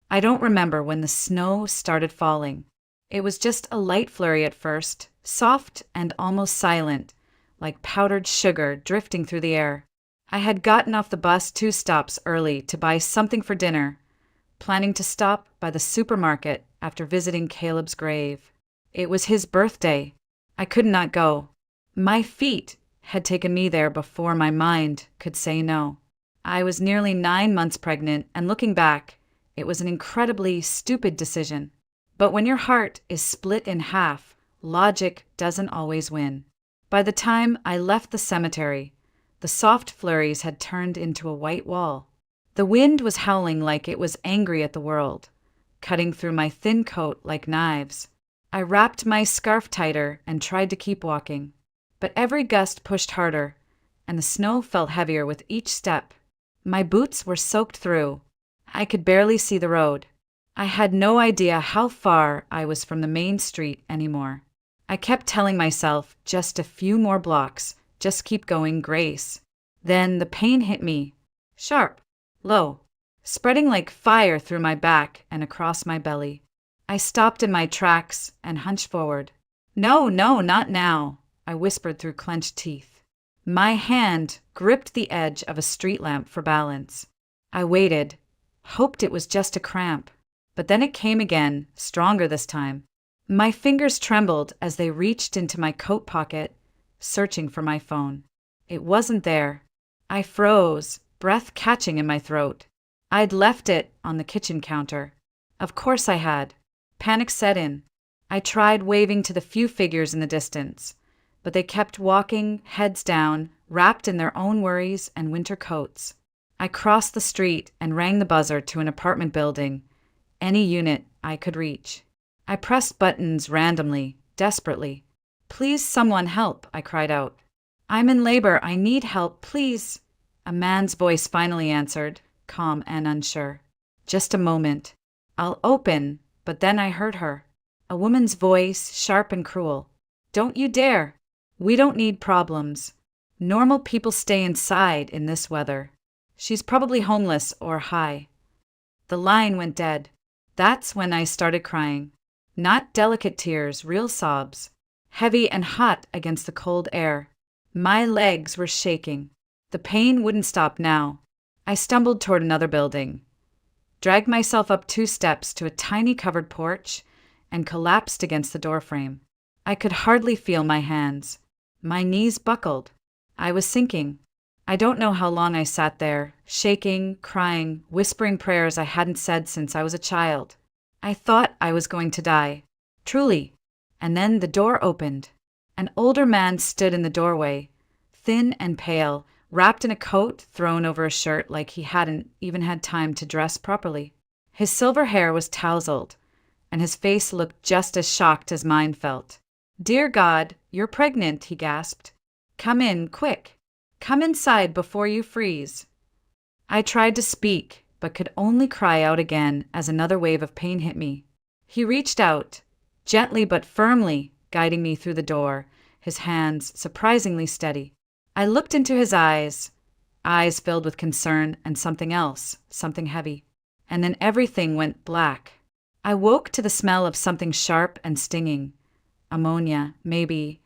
I don't remember when the snow started falling. It was just a light flurry at first, soft and almost silent, like powdered sugar drifting through the air. I had gotten off the bus 2 stops early to buy something for dinner, planning to stop by the supermarket after visiting Caleb's grave. It was his birthday. I could not go. My feet had taken me there before my mind could say no. I was nearly 9 months pregnant, and looking back, it was an incredibly stupid decision. But when your heart is split in half, logic doesn't always win. By the time I left the cemetery, the soft flurries had turned into a white wall. The wind was howling like it was angry at the world, cutting through my thin coat like knives. I wrapped my scarf tighter and tried to keep walking, but every gust pushed harder, and the snow felt heavier with each step. My boots were soaked through. I could barely see the road. I had no idea how far I was from the main street anymore. I kept telling myself, just a few more blocks, just keep going, Grace. Then the pain hit me, sharp, low, spreading like fire through my back and across my belly. I stopped in my tracks and hunched forward. No, no, not now, I whispered through clenched teeth. My hand gripped the edge of a street lamp for balance. I waited, hoped it was just a cramp, but then it came again, stronger this time. My fingers trembled as they reached into my coat pocket, searching for my phone. It wasn't there. I froze, breath catching in my throat. I'd left it on the kitchen counter. Of course I had. Panic set in. I tried waving to the few figures in the distance, but they kept walking, heads down, wrapped in their own worries and winter coats. I crossed the street and rang the buzzer to an apartment building, any unit I could reach. I pressed buttons randomly, desperately. Please, someone help, I cried out. I'm in labor, I need help, please. A man's voice finally answered, calm and unsure. Just a moment. I'll open, but then I heard her. A woman's voice, sharp and cruel. Don't you dare. We don't need problems. Normal people stay inside in this weather. She's probably homeless or high. The line went dead. That's when I started crying. Not delicate tears, real sobs. Heavy and hot against the cold air. My legs were shaking. The pain wouldn't stop now. I stumbled toward another building, dragged myself up 2 steps to a tiny covered porch, and collapsed against the doorframe. I could hardly feel my hands. My knees buckled. I was sinking. I don't know how long I sat there, shaking, crying, whispering prayers I hadn't said since I was a child. I thought I was going to die. Truly. And then the door opened. An older man stood in the doorway, thin and pale, wrapped in a coat thrown over a shirt like he hadn't even had time to dress properly. His silver hair was tousled, and his face looked just as shocked as mine felt. "Dear God, you're pregnant," he gasped. "Come in, quick. Come inside before you freeze." I tried to speak, but could only cry out again as another wave of pain hit me. He reached out, gently but firmly, guiding me through the door, his hands surprisingly steady. I looked into his eyes filled with concern and something else, something heavy. And then everything went black. I woke to the smell of something sharp and stinging. Ammonia, maybe,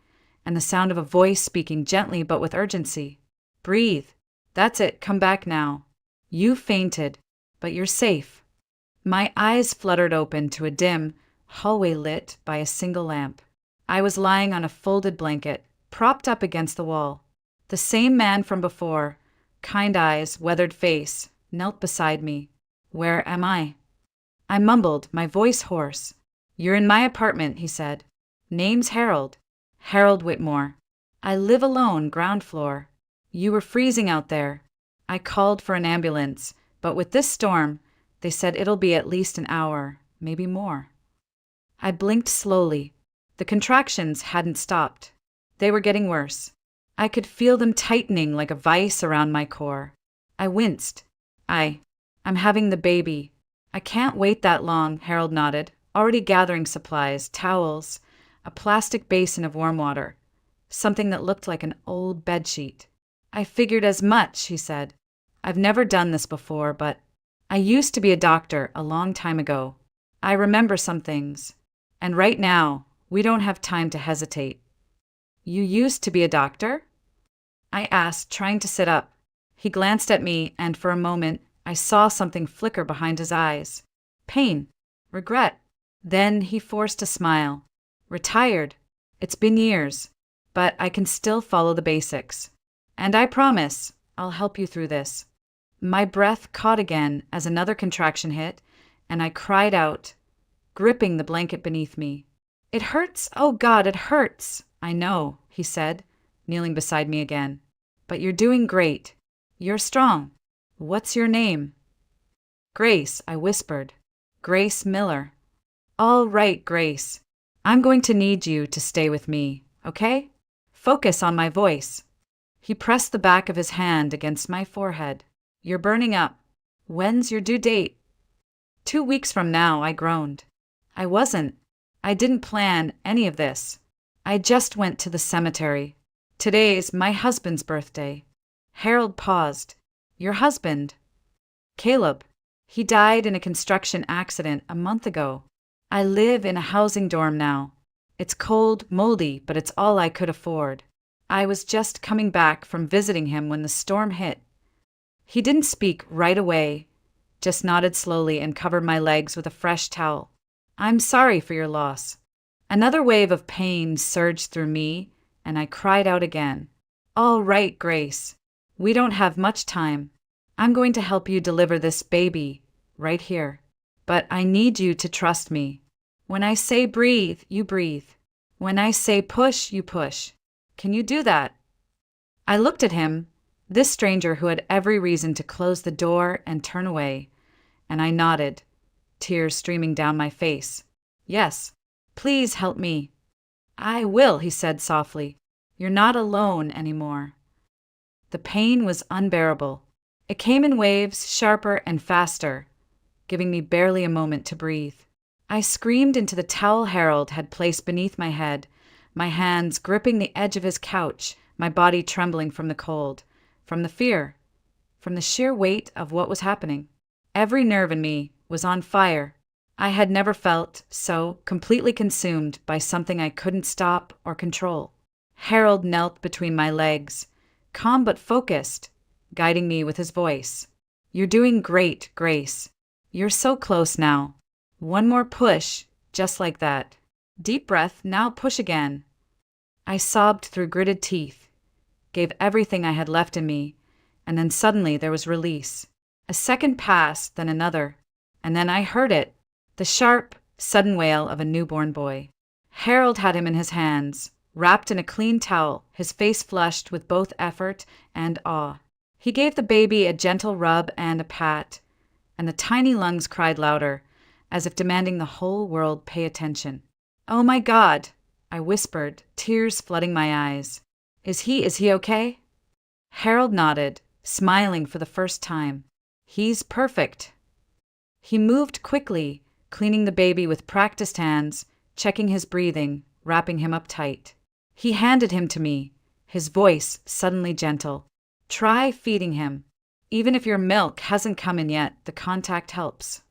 and the sound of a voice speaking gently but with urgency. "Breathe. That's it, come back now. You fainted, but you're safe." My eyes fluttered open to a dim hallway lit by a single lamp. I was lying on a folded blanket, propped up against the wall. The same man from before, kind eyes, weathered face, knelt beside me. "Where am I?" I mumbled, my voice hoarse. "You're in my apartment," he said. "Name's Harold. Harold Whitmore. I live alone, ground floor. You were freezing out there. I called for an ambulance, but with this storm, they said it'll be at least an hour, maybe more." I blinked slowly. The contractions hadn't stopped. They were getting worse. I could feel them tightening like a vice around my core. I winced. I'm having the baby. I can't wait that long," Harold nodded, already gathering supplies, towels, a plastic basin of warm water, something that looked like an old bedsheet. "I figured as much," he said. "I've never done this before, but I used to be a doctor a long time ago. I remember some things. And right now, we don't have time to hesitate. You used to be a doctor? I asked, trying to sit up. He glanced at me, and for a moment, I saw something flicker behind his eyes. Pain. Regret. Then he forced a smile. Retired. It's been years, but I can still follow the basics. And I promise, I'll help you through this. My breath caught again as another contraction hit, and I cried out, gripping the blanket beneath me. It hurts. Oh God, it hurts. I know, he said, kneeling beside me again. But you're doing great. You're strong. What's your name? Grace, I whispered. Grace Miller. All right, Grace. I'm going to need you to stay with me, okay? Focus on my voice. He pressed the back of his hand against my forehead. You're burning up. When's your due date? 2 weeks from now, I groaned. I wasn't. I didn't plan any of this. I just went to the cemetery. Today's my husband's birthday. Harold paused. Your husband? Caleb. He died in a construction accident a month ago. I live in a housing dorm now. It's cold, moldy, but it's all I could afford. I was just coming back from visiting him when the storm hit. He didn't speak right away, just nodded slowly and covered my legs with a fresh towel. I'm sorry for your loss. Another wave of pain surged through me, and I cried out again. All right, Grace. We don't have much time. I'm going to help you deliver this baby, right here. But I need you to trust me. When I say breathe, you breathe. When I say push, you push. Can you do that? I looked at him, this stranger who had every reason to close the door and turn away, and I nodded, tears streaming down my face. Yes, please help me. I will, he said softly. You're not alone anymore. The pain was unbearable. It came in waves, sharper and faster, giving me barely a moment to breathe. I screamed into the towel Harold had placed beneath my head, my hands gripping the edge of his couch, my body trembling from the cold, from the fear, from the sheer weight of what was happening. Every nerve in me was on fire. I had never felt so completely consumed by something I couldn't stop or control. Harold knelt between my legs, calm but focused, guiding me with his voice. You're doing great, Grace. You're so close now. One more push, just like that. Deep breath, now push again. I sobbed through gritted teeth, gave everything I had left in me, and then suddenly there was release. A second passed, then another, and then I heard it, the sharp, sudden wail of a newborn boy. Harold had him in his hands, wrapped in a clean towel, his face flushed with both effort and awe. He gave the baby a gentle rub and a pat, and the tiny lungs cried louder, as if demanding the whole world pay attention. Oh my God, I whispered, tears flooding my eyes. Is he okay? Harold nodded, smiling for the first time. He's perfect. He moved quickly, cleaning the baby with practiced hands, checking his breathing, wrapping him up tight. He handed him to me, his voice suddenly gentle. Try feeding him. Even if your milk hasn't come in yet, the contact helps.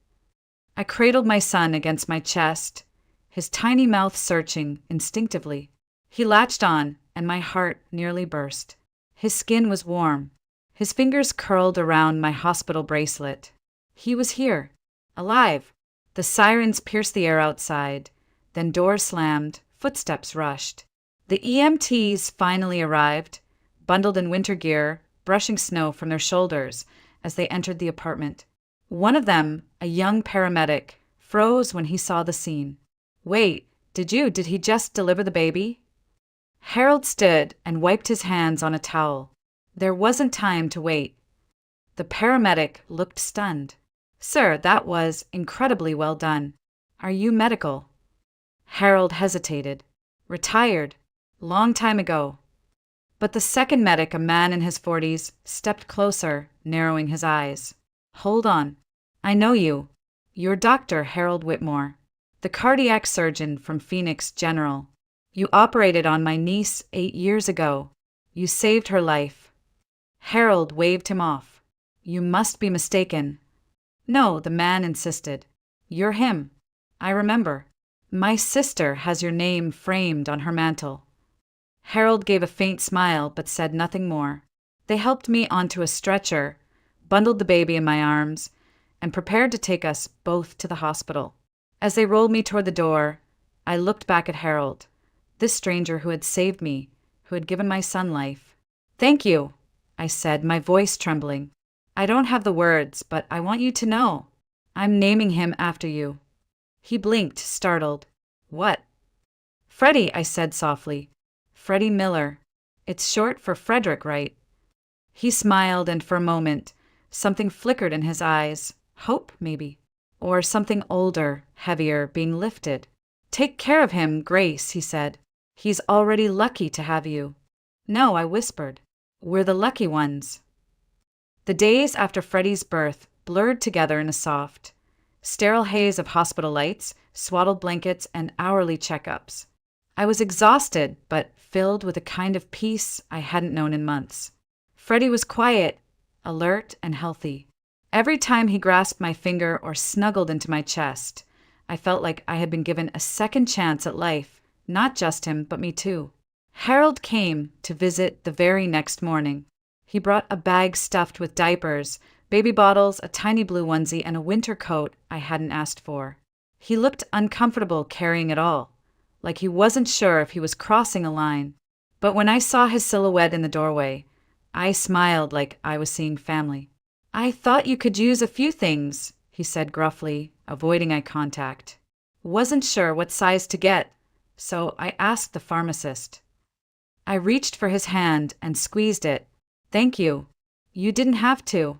I cradled my son against my chest, his tiny mouth searching instinctively. He latched on, and my heart nearly burst. His skin was warm. His fingers curled around my hospital bracelet. He was here, alive. The sirens pierced the air outside. Then doors slammed, footsteps rushed. The EMTs finally arrived, bundled in winter gear, brushing snow from their shoulders as they entered the apartment. One of them, a young paramedic, froze when he saw the scene. Wait, did he just deliver the baby? Harold stood and wiped his hands on a towel. There wasn't time to wait. The paramedic looked stunned. Sir, that was incredibly well done. Are you medical? Harold hesitated. Retired. Long time ago. But the second medic, a man in his 40s, stepped closer, narrowing his eyes. Hold on. I know you. You're Dr. Harold Whitmore, the cardiac surgeon from Phoenix General. You operated on my niece 8 years ago. You saved her life. Harold waved him off. You must be mistaken. No, the man insisted. You're him. I remember. My sister has your name framed on her mantle. Harold gave a faint smile but said nothing more. They helped me onto a stretcher, bundled the baby in my arms, and prepared to take us both to the hospital. As they rolled me toward the door, I looked back at Harold, this stranger who had saved me, who had given my son life. Thank you, I said, my voice trembling. I don't have the words, but I want you to know. I'm naming him after you. He blinked, startled. What? Freddie, I said softly. Freddie Miller. It's short for Frederick, right? He smiled, and for a moment, something flickered in his eyes. Hope, maybe. Or something older, heavier, being lifted. Take care of him, Grace, he said. He's already lucky to have you. No, I whispered. We're the lucky ones. The days after Freddie's birth blurred together in a soft, sterile haze of hospital lights, swaddled blankets, and hourly checkups. I was exhausted, but filled with a kind of peace I hadn't known in months. Freddie was quiet, alert, and healthy. Every time he grasped my finger or snuggled into my chest, I felt like I had been given a second chance at life, not just him, but me too. Harold came to visit the very next morning. He brought a bag stuffed with diapers, baby bottles, a tiny blue onesie, and a winter coat I hadn't asked for. He looked uncomfortable carrying it all, like he wasn't sure if he was crossing a line. But when I saw his silhouette in the doorway, I smiled like I was seeing family. I thought you could use a few things, he said gruffly, avoiding eye contact. Wasn't sure what size to get, so I asked the pharmacist. I reached for his hand and squeezed it. Thank you. You didn't have to.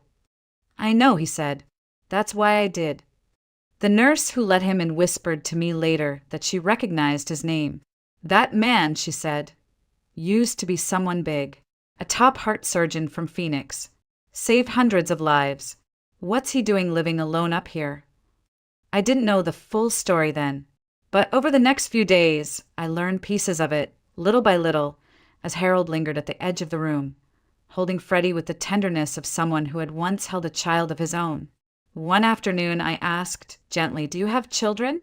I know, he said. That's why I did. The nurse who let him in whispered to me later that she recognized his name. That man, she said, used to be someone big, a top heart surgeon from Phoenix. Saved hundreds of lives. What's he doing living alone up here? I didn't know the full story then, but over the next few days, I learned pieces of it, little by little, as Harold lingered at the edge of the room, holding Freddie with the tenderness of someone who had once held a child of his own. One afternoon, I asked gently, "Do you have children?"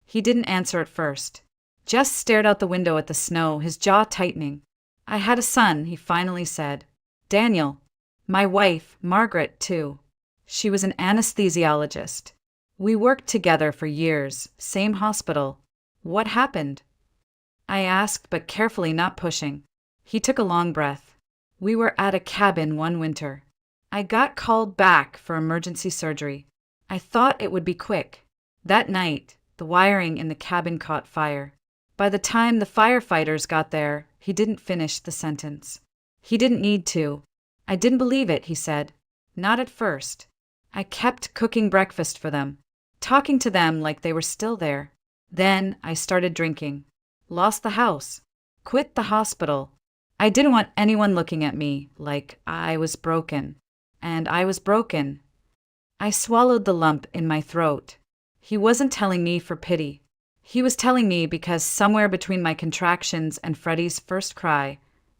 He didn't answer at first, just stared out the window at the snow, his jaw tightening. "I had a son," he finally said. "Daniel. My wife, Margaret, too. She was an anesthesiologist. We worked together for years, same hospital. What happened?" I asked, but carefully, not pushing. He took a long breath. "We were at a cabin one winter. I got called back for emergency surgery. I thought it would be quick. That night, the wiring in the cabin caught fire. By the time the firefighters got there, he didn't finish the sentence. He didn't need to. I didn't believe it," he said. "Not at first. I kept cooking breakfast for them, talking to them like they were still there. Then I started drinking. Lost the house. Quit the hospital. I didn't want anyone looking at me like I was broken. And I was broken." I swallowed the lump in my throat. He wasn't telling me for pity. He was telling me because somewhere between my contractions and Freddie's first cry,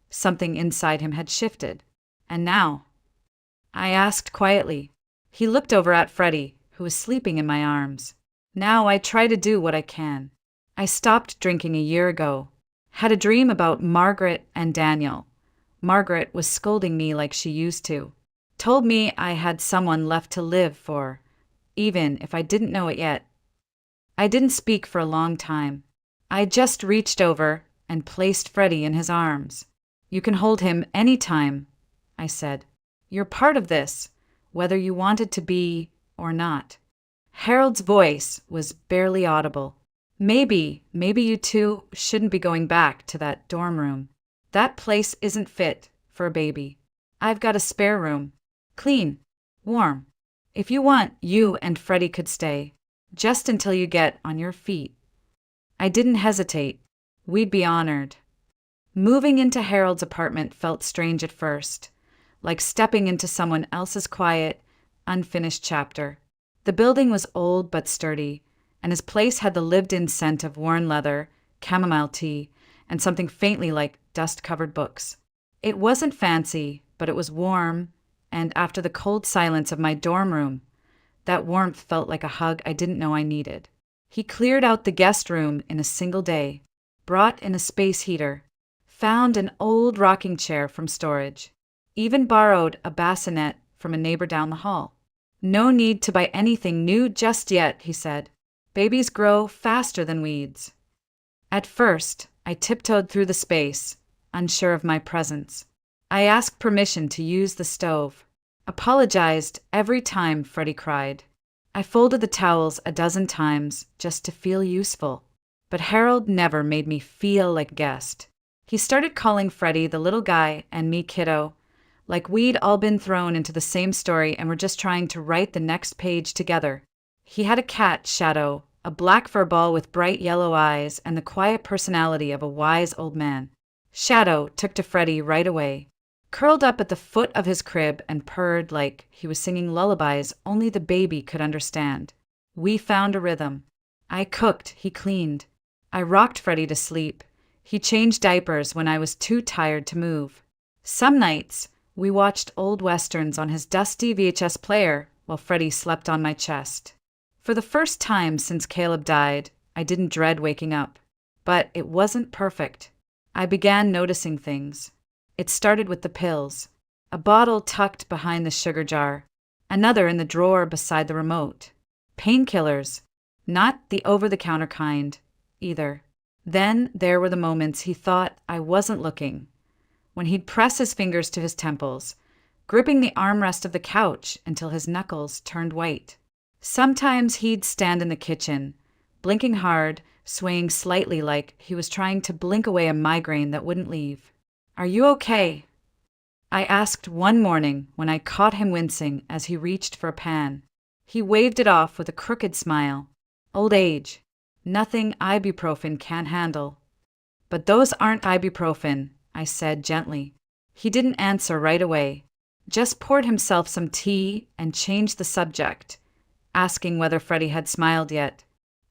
something inside him had shifted. And now? I asked quietly. He looked over at Freddie, who was sleeping in my arms. "Now I try to do what I can. I stopped drinking a year ago. Had a dream about Margaret and Daniel. Margaret was scolding me like she used to. Told me I had someone left to live for, even if I didn't know it yet. I didn't speak for a long time. I just reached over and placed Freddie in his arms. "You can hold him any time," I said. "You're part of this, whether you wanted to be or not." Harold's voice was barely audible. Maybe you two shouldn't be going back to that dorm room. That place isn't fit for a baby. I've got a spare room. Clean, warm. If you want, you and Freddie could stay, just until you get on your feet." I didn't hesitate. We'd be honored. Moving into Harold's apartment felt strange at first, like stepping into someone else's quiet, unfinished chapter. The building was old but sturdy, and his place had the lived-in scent of worn leather, chamomile tea, and something faintly like dust-covered books. It wasn't fancy, but it was warm, and after the cold silence of my dorm room, That warmth felt like a hug I didn't know I needed. He cleared out the guest room in a single day, brought in a space heater, found an old rocking chair from storage, even borrowed a bassinet from a neighbor down the hall. "No need to buy anything new just yet," he said. "Babies grow faster than weeds." At first, I tiptoed through the space, unsure of my presence. I asked permission to use the stove, apologized every time Freddie cried. I folded the towels a dozen times just to feel useful. But Harold never made me feel like a guest. He started calling Freddie the little guy and me kiddo, like we'd all been thrown into the same story and were just trying to write the next page together. He had a cat, Shadow, a black fur ball with bright yellow eyes and the quiet personality of a wise old man. Shadow took to Freddie right away, curled up at the foot of his crib and purred like he was singing lullabies only the baby could understand. We found a rhythm. I cooked, he cleaned. I rocked Freddie to sleep. He changed diapers when I was too tired to move. Some nights, we watched old westerns on his dusty VHS player while Freddie slept on my chest. For the first time since Caleb died, I didn't dread waking up. But it wasn't perfect. I began noticing things. It started with the pills. A bottle tucked behind the sugar jar. Another in the drawer beside the remote. Painkillers. Not the over-the-counter kind, either. Then there were the moments he thought I wasn't looking. When he'd press his fingers to his temples, gripping the armrest of the couch until his knuckles turned white. Sometimes he'd stand in the kitchen, blinking hard, swaying slightly like he was trying to blink away a migraine that wouldn't leave. "Are you okay?" I asked one morning when I caught him wincing as he reached for a pan. He waved it off with a crooked smile. "Old age. Nothing ibuprofen can't handle." "But those aren't ibuprofen," I said gently. He didn't answer right away, just poured himself some tea and changed the subject, asking whether Freddie had smiled yet.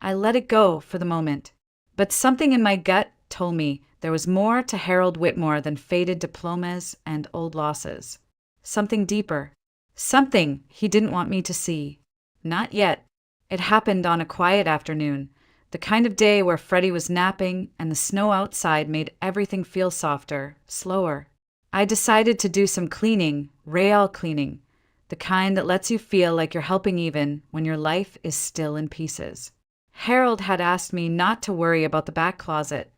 I let it go for the moment, but something in my gut told me there was more to Harold Whitmore than faded diplomas and old losses. Something deeper. Something he didn't want me to see. Not yet. It happened on a quiet afternoon, the kind of day where Freddie was napping and the snow outside made everything feel softer, slower. I decided to do some cleaning, real cleaning, the kind that lets you feel like you're helping even when your life is still in pieces. Harold had asked me not to worry about the back closet,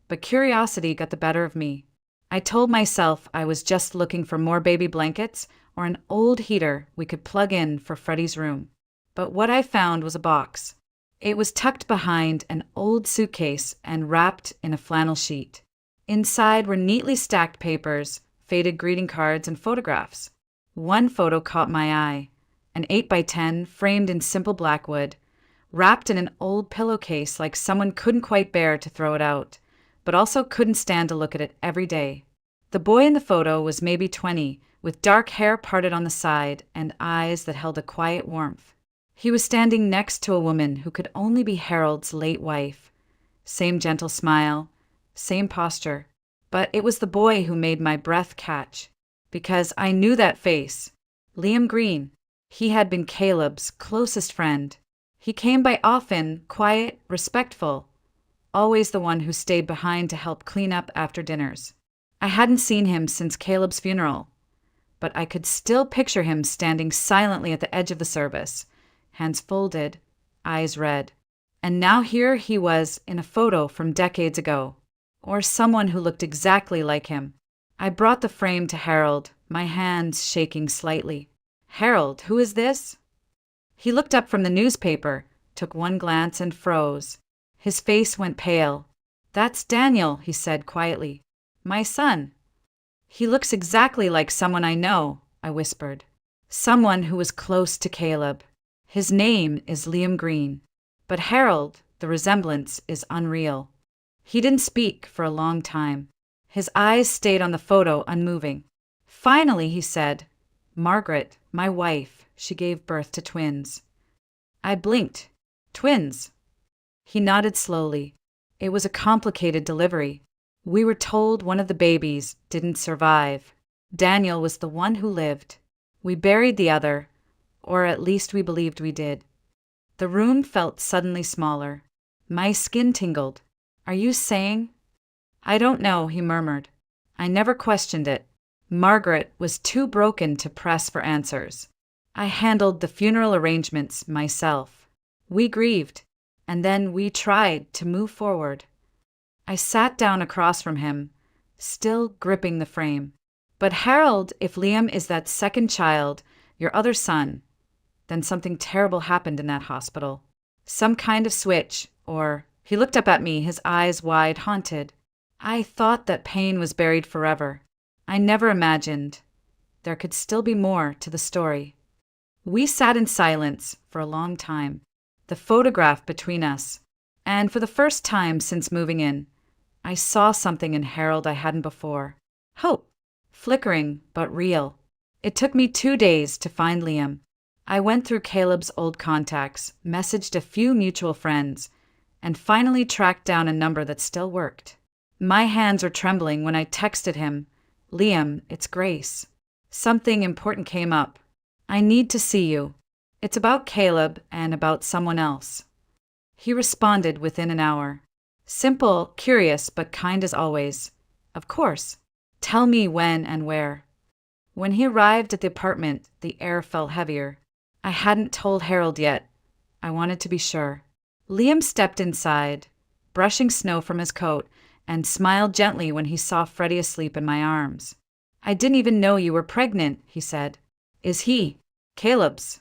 but curiosity got the better of me. I told myself I was just looking for more baby blankets or an old heater we could plug in for Freddie's room. But what I found was a box. It was tucked behind an old suitcase and wrapped in a flannel sheet. Inside were neatly stacked papers, faded greeting cards, and photographs. One photo caught my eye, an 8x10 framed in simple blackwood, wrapped in an old pillowcase like someone couldn't quite bear to throw it out, but also couldn't stand to look at it every day. The boy in the photo was maybe 20, with dark hair parted on the side and eyes that held a quiet warmth. He was standing next to a woman who could only be Harold's late wife. Same gentle smile, same posture. But it was the boy who made my breath catch, because I knew that face. Liam Green. He had been Caleb's closest friend. He came by often, quiet, respectful, always the one who stayed behind to help clean up after dinners. I hadn't seen him since Caleb's funeral, but I could still picture him standing silently at the edge of the service, hands folded, eyes red. And now here he was in a photo from decades ago, or someone who looked exactly like him. I brought the frame to Harold, my hands shaking slightly. "Harold, who is this?" He looked up from the newspaper, took one glance and froze. His face went pale. "That's Daniel," he said quietly. "My son." "He looks exactly like someone I know," I whispered. "Someone who was close to Caleb. His name is Liam Green. But Harold, the resemblance is unreal." He didn't speak for a long time. His eyes stayed on the photo, unmoving. Finally, he said, "Margaret, my wife, she gave birth to twins." I blinked. "Twins?" He nodded slowly. It was a complicated delivery. We were told one of the babies didn't survive. Daniel was the one who lived. We buried the other, Or at least we believed we did. The room felt suddenly smaller. My skin tingled. Are you saying? I don't know, he murmured. I never questioned it. Margaret was too broken to press for answers. I handled the funeral arrangements myself. We grieved, and then we tried to move forward. I sat down across from him, still gripping the frame. But Harold, if Liam is that second child, your other son, then something terrible happened in that hospital. Some kind of switch, or he looked up at me, his eyes wide, haunted. I thought that pain was buried forever. I never imagined there could still be more to the story. We sat in silence for a long time, the photograph between us, and for the first time since moving in, I saw something in Harold I hadn't before. Hope. Flickering, but real. It took me 2 days to find Liam. I went through Caleb's old contacts, messaged a few mutual friends, and finally tracked down a number that still worked. My hands were trembling when I texted him, Liam, it's Grace. Something important came up. I need to see you. It's about Caleb and about someone else. He responded within an hour. Simple, curious, but kind as always. Of course. Tell me when and where. When he arrived at the apartment, the air felt heavier. I hadn't told Harold yet. I wanted to be sure. Liam stepped inside, brushing snow from his coat, and smiled gently when he saw Freddie asleep in my arms. I didn't even know you were pregnant, he said. Is he? Caleb's?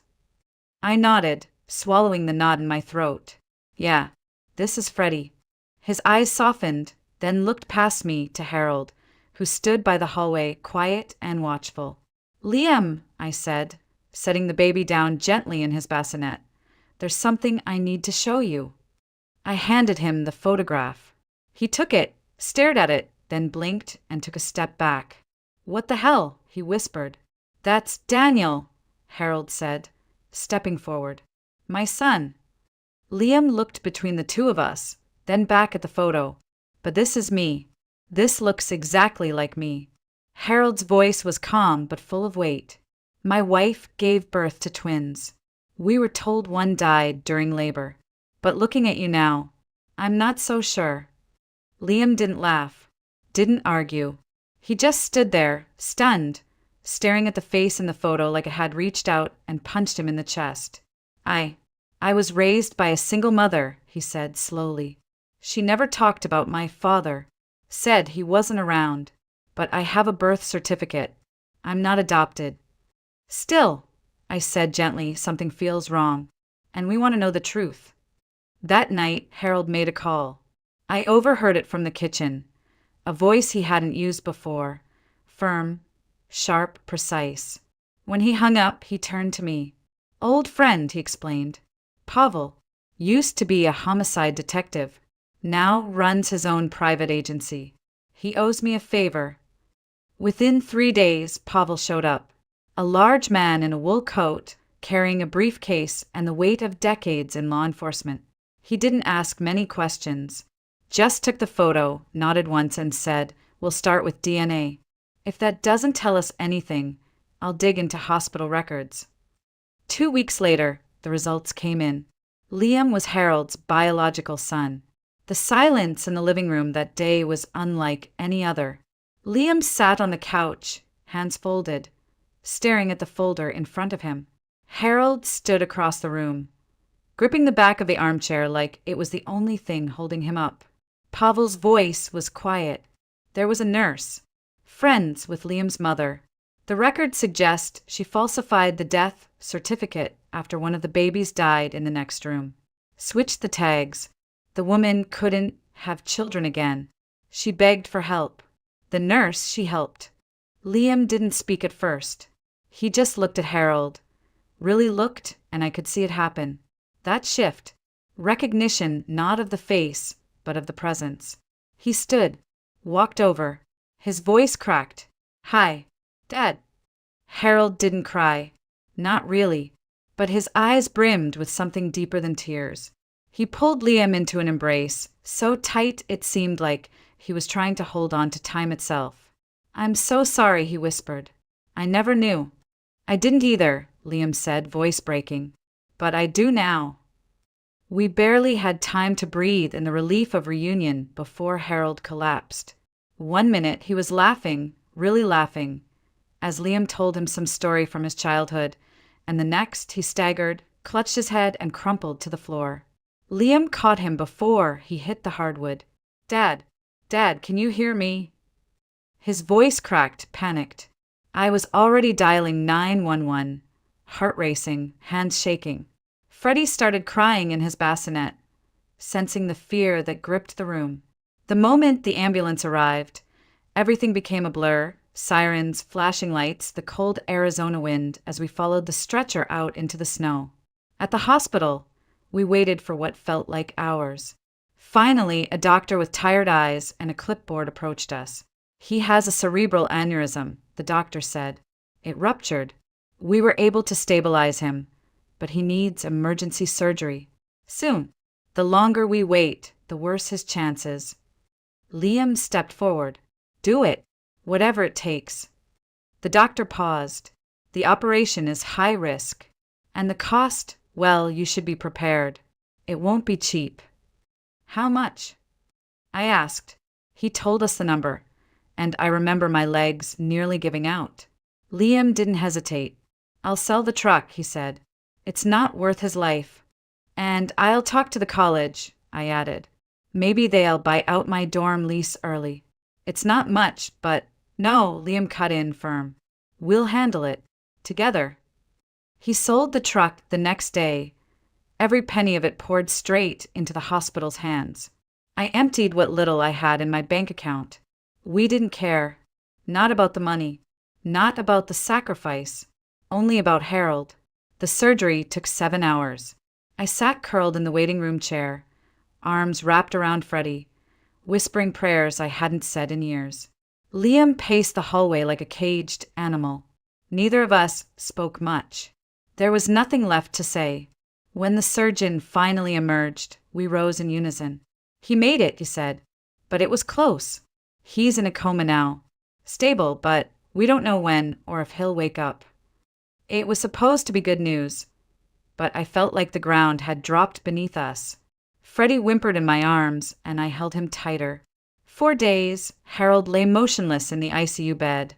I nodded, swallowing the knot in my throat. Yeah, this is Freddie. His eyes softened, then looked past me to Harold, who stood by the hallway, quiet and watchful. Liam, I said, setting the baby down gently in his bassinet. There's something I need to show you. I handed him the photograph. He took it, stared at it, then blinked and took a step back. What the hell? He whispered. That's Daniel, Harold said, stepping forward. My son. Liam looked between the two of us, then back at the photo. But this is me. This looks exactly like me. Harold's voice was calm but full of weight. My wife gave birth to twins. We were told one died during labor. But looking at you now, I'm not so sure. Liam didn't laugh, didn't argue. He just stood there, stunned, staring at the face in the photo like it had reached out and punched him in the chest. I was raised by a single mother, he said slowly. She never talked about my father, said he wasn't around, but I have a birth certificate. I'm not adopted. Still, I said gently, something feels wrong, and we want to know the truth. That night, Harold made a call. I overheard it from the kitchen, a voice he hadn't used before, firm, sharp, precise. When he hung up, he turned to me. Old friend, he explained. Pavel used to be a homicide detective, now runs his own private agency. He owes me a favor. Within 3 days, Pavel showed up. A large man in a wool coat, carrying a briefcase and the weight of decades in law enforcement. He didn't ask many questions, just took the photo, nodded once and said, We'll start with DNA. If that doesn't tell us anything, I'll dig into hospital records. 2 weeks later, the results came in. Liam was Harold's biological son. The silence in the living room that day was unlike any other. Liam sat on the couch, hands folded, staring at the folder in front of him. Harold stood across the room, gripping the back of the armchair like it was the only thing holding him up. Pavel's voice was quiet. There was a nurse, friends with Liam's mother. The records suggest she falsified the death certificate after one of the babies died in the next room. Switched the tags. The woman couldn't have children again. She begged for help. The nurse, she helped. Liam didn't speak at first. He just looked at Harold. Really looked, and I could see it happen. That shift. Recognition not of the face, but of the presence. He stood, walked over. His voice cracked. Hi, Dad. Harold didn't cry. Not really. But his eyes brimmed with something deeper than tears. He pulled Liam into an embrace, so tight it seemed like he was trying to hold on to time itself. I'm so sorry, he whispered. I never knew. I didn't either, Liam said, voice breaking. But I do now. We barely had time to breathe in the relief of reunion before Harold collapsed. 1 minute he was laughing, really laughing, as Liam told him some story from his childhood, and the next he staggered, clutched his head, and crumpled to the floor. Liam caught him before he hit the hardwood. Dad, can you hear me? His voice cracked, panicked. I was already dialing 911, heart racing, hands shaking. Freddie started crying in his bassinet, sensing the fear that gripped the room. The moment the ambulance arrived, everything became a blur. Sirens, flashing lights, the cold Arizona wind as we followed the stretcher out into the snow. At the hospital, we waited for what felt like hours. Finally, a doctor with tired eyes and a clipboard approached us. He has a cerebral aneurysm, the doctor said. It ruptured. We were able to stabilize him, but he needs emergency surgery. Soon. The longer we wait, the worse his chances. Liam stepped forward. Do it. Whatever it takes. The doctor paused. The operation is high risk. And the cost, well, you should be prepared. It won't be cheap. How much? I asked. He told us the number, and I remember my legs nearly giving out. Liam didn't hesitate. I'll sell the truck, he said. It's not worth his life. And I'll talk to the college, I added. Maybe they'll buy out my dorm lease early. It's not much, but no, Liam cut in firm. We'll handle it. Together. He sold the truck the next day. Every penny of it poured straight into the hospital's hands. I emptied what little I had in my bank account. We didn't care. Not about the money. Not about the sacrifice. Only about Harold. The surgery took 7 hours. I sat curled in the waiting room chair, arms wrapped around Freddie, whispering prayers I hadn't said in years. Liam paced the hallway like a caged animal. Neither of us spoke much. There was nothing left to say. When the surgeon finally emerged, we rose in unison. He made it, he said, but it was close. He's in a coma now. Stable, but we don't know when or if he'll wake up. It was supposed to be good news, but I felt like the ground had dropped beneath us. Freddie whimpered in my arms, and I held him tighter. 4 days, Harold lay motionless in the ICU bed,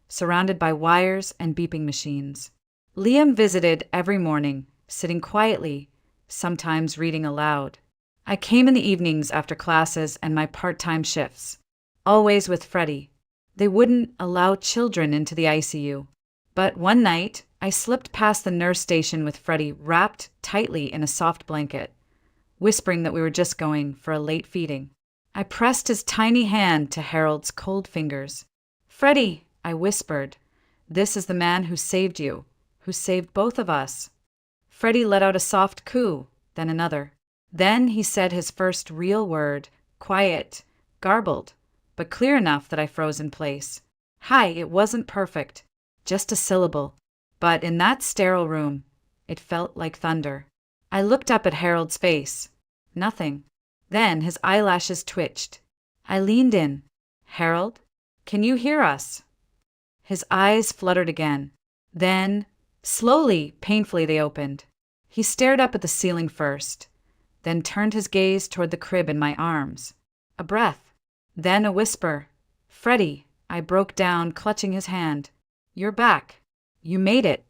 surrounded by wires and beeping machines. Liam visited every morning, sitting quietly, sometimes reading aloud. I came in the evenings after classes and my part-time shifts, always with Freddie. They wouldn't allow children into the ICU. But one night, I slipped past the nurse station with Freddie wrapped tightly in a soft blanket, whispering that we were just going for a late feeding. I pressed his tiny hand to Harold's cold fingers. Freddie, I whispered, this is the man who saved you, who saved both of us. Freddie let out a soft coo, then another. Then he said his first real word, quiet, garbled, but clear enough that I froze in place. Hi, it wasn't perfect, just a syllable. But in that sterile room, it felt like thunder. I looked up at Harold's face. Nothing. Then his eyelashes twitched. I leaned in. Harold, can you hear us? His eyes fluttered again. Then, slowly, painfully, they opened. He stared up at the ceiling first, then turned his gaze toward the crib in my arms. A breath. Then a whisper. Freddie, I broke down, clutching his hand. You're back. You made it.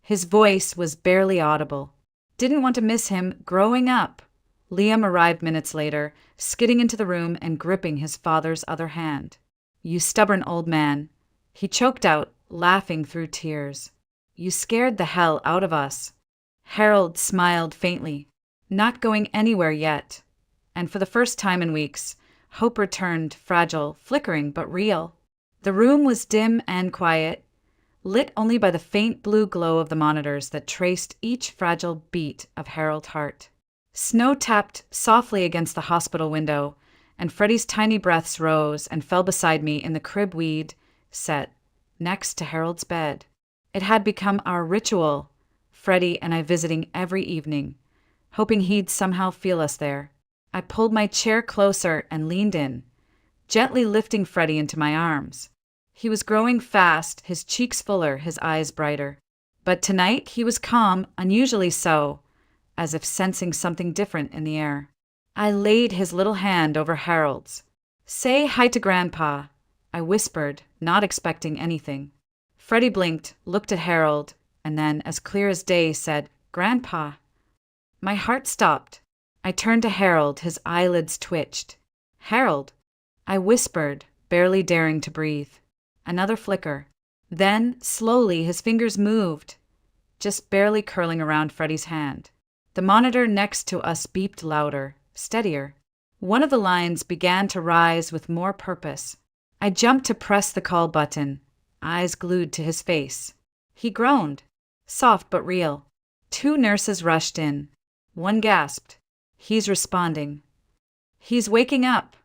His voice was barely audible. Didn't want to miss him growing up. Liam arrived minutes later, skidding into the room and gripping his father's other hand. You stubborn old man. He choked out, laughing through tears. You scared the hell out of us. Harold smiled faintly. Not going anywhere yet. And for the first time in weeks, hope returned, fragile, flickering, but real. The room was dim and quiet, lit only by the faint blue glow of the monitors that traced each fragile beat of Harold's heart. Snow tapped softly against the hospital window, and Freddie's tiny breaths rose and fell beside me in the crib we'd set next to Harold's bed. It had become our ritual, Freddie and I visiting every evening, hoping he'd somehow feel us there. I pulled my chair closer and leaned in, gently lifting Freddie into my arms. He was growing fast, his cheeks fuller, his eyes brighter. But tonight he was calm, unusually so, as if sensing something different in the air. I laid his little hand over Harold's. "Say hi to Grandpa," I whispered, not expecting anything. Freddie blinked, looked at Harold, and then, as clear as day, said, "Grandpa." My heart stopped. I turned to Harold, his eyelids twitched. "Harold," I whispered, barely daring to breathe. Another flicker. Then, slowly, his fingers moved, just barely curling around Freddie's hand. The monitor next to us beeped louder, steadier. One of the lines began to rise with more purpose. I jumped to press the call button, eyes glued to his face. He groaned, soft but real. 2 nurses rushed in. One gasped, "He's responding." "He's waking up,"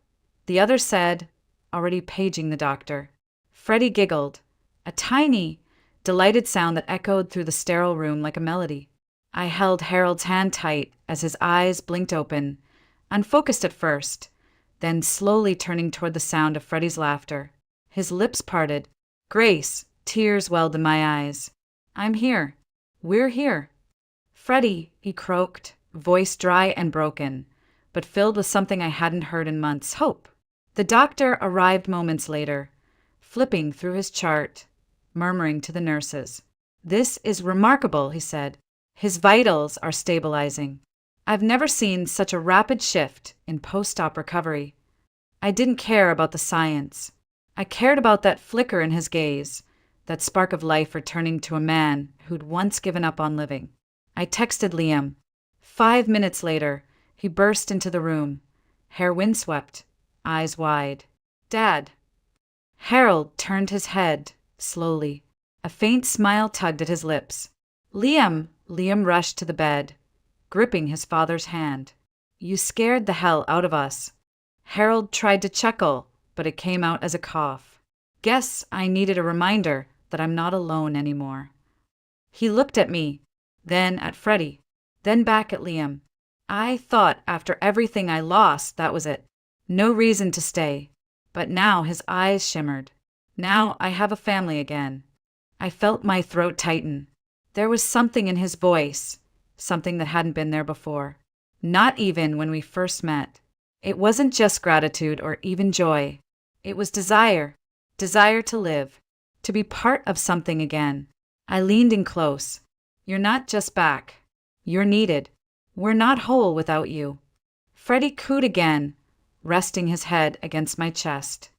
the other said, already paging the doctor. Freddie giggled, a tiny, delighted sound that echoed through the sterile room like a melody. I held Harold's hand tight as his eyes blinked open, unfocused at first, then slowly turning toward the sound of Freddie's laughter. His lips parted. "Grace," tears welled in my eyes. "I'm here. We're here." "Freddie," he croaked, voice dry and broken, but filled with something I hadn't heard in months, hope. The doctor arrived moments later, flipping through his chart, murmuring to the nurses. "This is remarkable," he said. "His vitals are stabilizing. I've never seen such a rapid shift in post-op recovery." I didn't care about the science. I cared about that flicker in his gaze, that spark of life returning to a man who'd once given up on living. I texted Liam. 5 minutes later, he burst into the room, hair windswept, eyes wide. "Dad." Harold turned his head, slowly. A faint smile tugged at his lips. "Liam!" Liam rushed to the bed, gripping his father's hand. "You scared the hell out of us." Harold tried to chuckle, but it came out as a cough. "Guess I needed a reminder that I'm not alone anymore." He looked at me, then at Freddie, then back at Liam. I thought after everything I lost, that was it. No reason to stay. But now his eyes shimmered. Now I have a family again. I felt my throat tighten. There was something in his voice, something that hadn't been there before. Not even when we first met. It wasn't just gratitude or even joy. It was desire. Desire to live. To be part of something again. I leaned in close. "You're not just back. You're needed. We're not whole without you." Freddie cooed again, resting his head against my chest.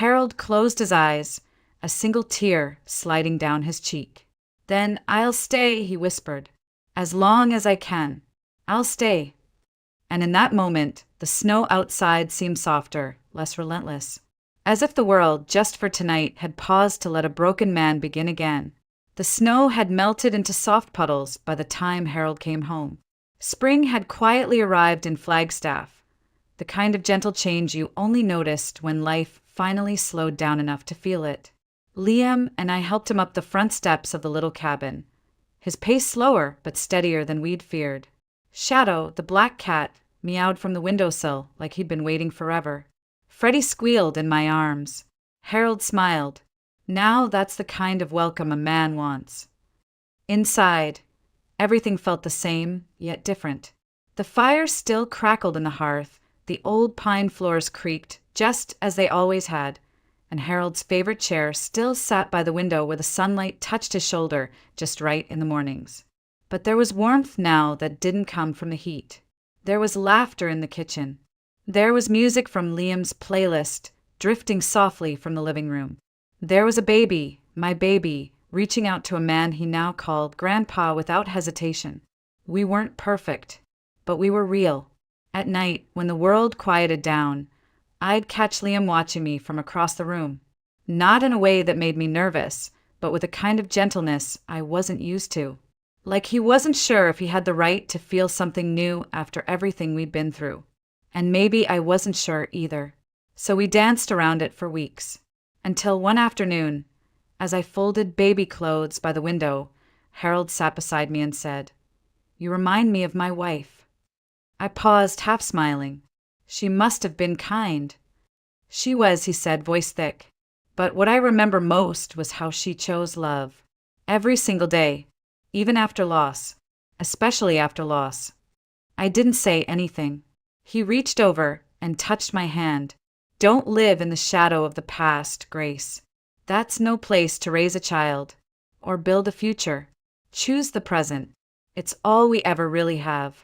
Harold closed his eyes, a single tear sliding down his cheek. "Then I'll stay," he whispered. "As long as I can. I'll stay." And in that moment, the snow outside seemed softer, less relentless. As if the world, just for tonight, had paused to let a broken man begin again. The snow had melted into soft puddles by the time Harold came home. Spring had quietly arrived in Flagstaff, the kind of gentle change you only noticed when life finally slowed down enough to feel it. Liam and I helped him up the front steps of the little cabin, his pace slower but steadier than we'd feared. Shadow, the black cat, meowed from the windowsill like he'd been waiting forever. Freddie squealed in my arms. Harold smiled. Now that's the kind of welcome a man wants. Inside, everything felt the same, yet different. The fire still crackled in the hearth, the old pine floors creaked, just as they always had, and Harold's favorite chair still sat by the window where the sunlight touched his shoulder just right in the mornings. But there was warmth now that didn't come from the heat. There was laughter in the kitchen. There was music from Liam's playlist, drifting softly from the living room. There was a baby, my baby, reaching out to a man he now called Grandpa without hesitation. We weren't perfect, but we were real. At night, when the world quieted down, I'd catch Liam watching me from across the room. Not in a way that made me nervous, but with a kind of gentleness I wasn't used to. Like he wasn't sure if he had the right to feel something new after everything we'd been through. And maybe I wasn't sure either. So we danced around it for weeks. Until one afternoon, as I folded baby clothes by the window, Harold sat beside me and said, "You remind me of my wife." I paused, half smiling. She must have been kind. "She was," he said, voice thick. "But what I remember most was how she chose love. Every single day. even after loss, especially after loss. I didn't say anything. He reached over and touched my hand. Don't live in the shadow of the past, Grace. That's no place to raise a child or build a future. Choose the present. It's all we ever really have.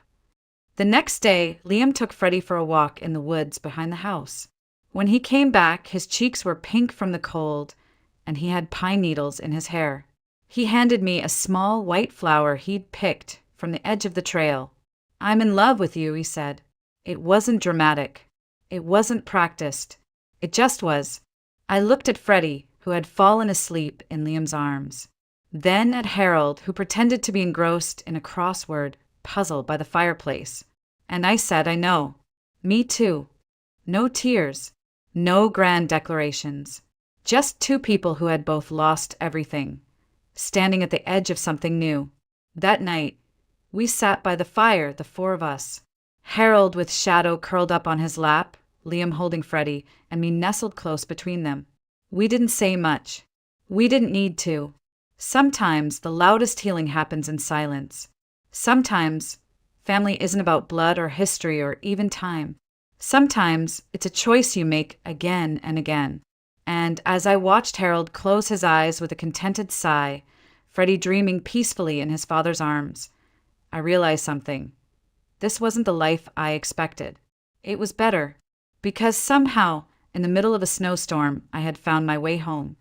The next day, Liam took Freddie for a walk in the woods behind the house. When he came back, his cheeks were pink from the cold, and he had pine needles in his hair. He handed me a small white flower he'd picked from the edge of the trail. "I'm in love with you," he said. It wasn't dramatic. It wasn't practiced. It just was. I looked at Freddie, who had fallen asleep in Liam's arms. Then at Harold, who pretended to be engrossed in a crossword puzzle by the fireplace. And I said, I know. Me too. No tears. No grand declarations. Just two people who had both lost everything, standing at the edge of something new. That night, we sat by the fire, the four of us. Harold with Shadow curled up on his lap, Liam holding Freddie, and me nestled close between them. We didn't say much. We didn't need to. Sometimes the loudest healing happens in silence. Sometimes family isn't about blood or history or even time. Sometimes it's a choice you make again and again. And as I watched Harold close his eyes with a contented sigh, Freddie dreaming peacefully in his father's arms, I realized something. This wasn't the life I expected. It was better, because somehow, in the middle of a snowstorm, I had found my way home.